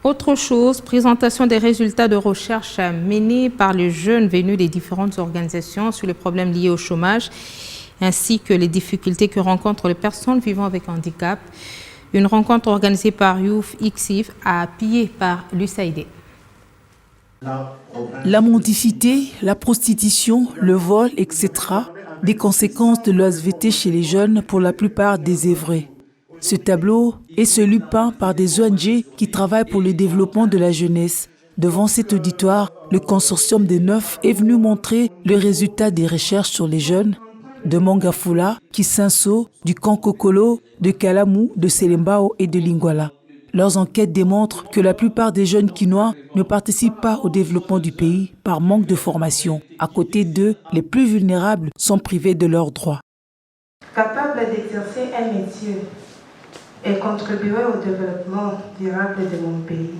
Autre chose, présentation des résultats de recherche menés par les jeunes venus des différentes organisations sur les problèmes liés au chômage, ainsi que les difficultés que rencontrent les personnes vivant avec handicap. Une rencontre organisée par Youth XIF, appuyée par l'USAID. La mendicité, la prostitution, le vol, etc. Des conséquences de l'OSVT chez les jeunes pour la plupart désœuvrés. Ce tableau est celui peint par des ONG qui travaillent pour le développement de la jeunesse. Devant cet auditoire, le consortium des 9 est venu montrer le résultat des recherches sur les jeunes de Mangafula, Kisinso, du Kankokolo, de Kalamou, de Selembao et de Lingwala. Leurs enquêtes démontrent que la plupart des jeunes Kinois ne participent pas au développement du pays par manque de formation. À côté d'eux, les plus vulnérables sont privés de leurs droits. Capable d'exercer un métier et contribuer au développement durable de mon pays.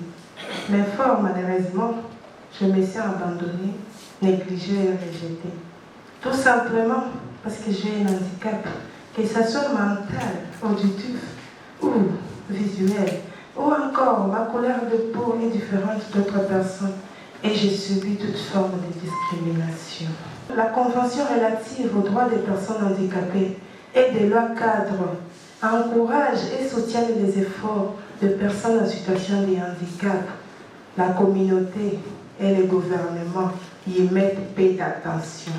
Mais fort malheureusement, je me suis abandonnée, négligée et rejetée. Tout simplement parce que j'ai un handicap, que ce soit mental, auditif ou visuel, ou encore ma couleur de peau est différente d'autres personnes et j'ai subi toute forme de discrimination. La Convention relative aux droits des personnes handicapées et des lois cadres encourage et soutient les efforts de personnes en situation de handicap. La communauté et le gouvernement y mettent peu d'attention.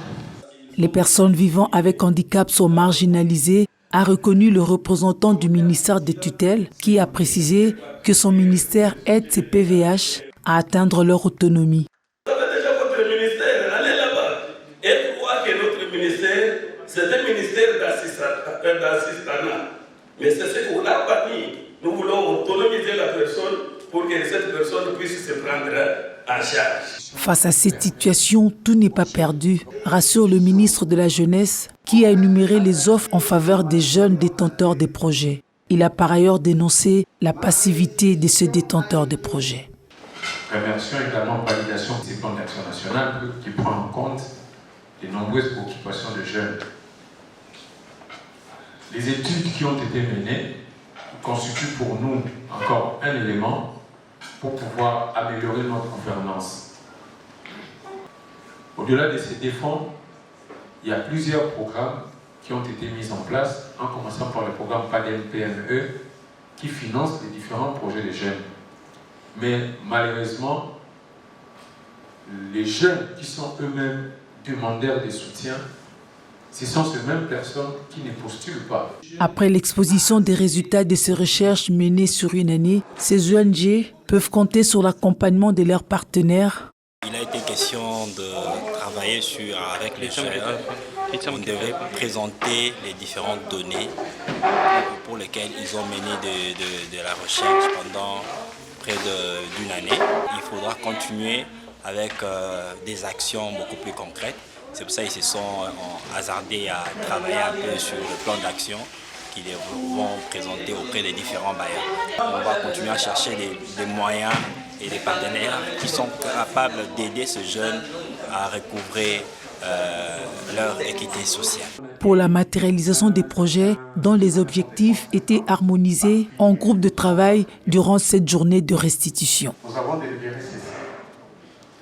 Les personnes vivant avec handicap sont marginalisées, a reconnu le représentant du ministère de tutelle qui a précisé que son ministère aide ces PVH à atteindre leur autonomie. Vous avez déjà votre ministère, allez là-bas. Et crois que notre ministère, c'est un ministère d'assistanat. Mais c'est ce qu'on a pas mis. Nous voulons autonomiser la personne pour que cette personne puisse se prendre en charge. Face à cette situation, tout n'est pas perdu, rassure le ministre de la Jeunesse qui a énuméré les offres en faveur des jeunes détenteurs des projets. Il a par ailleurs dénoncé la passivité de ces détenteurs de projets. Remercions également validation des plans d'action nationale qui prend en compte les nombreuses préoccupations de jeunes. Les études qui ont été menées constituent pour nous encore un élément pour pouvoir améliorer notre gouvernance. Au-delà de ces défauts, il y a plusieurs programmes qui ont été mis en place, en commençant par le programme PADEM-PME qui finance les différents projets des jeunes. Mais malheureusement, les jeunes qui sont eux-mêmes demandeurs de soutien, ce sont ces mêmes personnes qui ne postulent pas. Après l'exposition des résultats de ces recherches menées sur une année, ces ONG peuvent compter sur l'accompagnement de leurs partenaires. Il a été question de travailler avec les jeunes. On devait présenter les différentes données pour lesquelles ils ont mené de la recherche pendant près d'une année. Il faudra continuer avec des actions beaucoup plus concrètes. C'est pour ça qu'ils se sont hasardés à travailler un peu sur le plan d'action qu'ils vont présenter auprès des différents bailleurs. On va continuer à chercher des moyens et des partenaires qui sont capables d'aider ces jeunes à recouvrer leur équité sociale. Pour la matérialisation des projets dont les objectifs étaient harmonisés en groupe de travail durant cette journée de restitution. Nous avons délibéré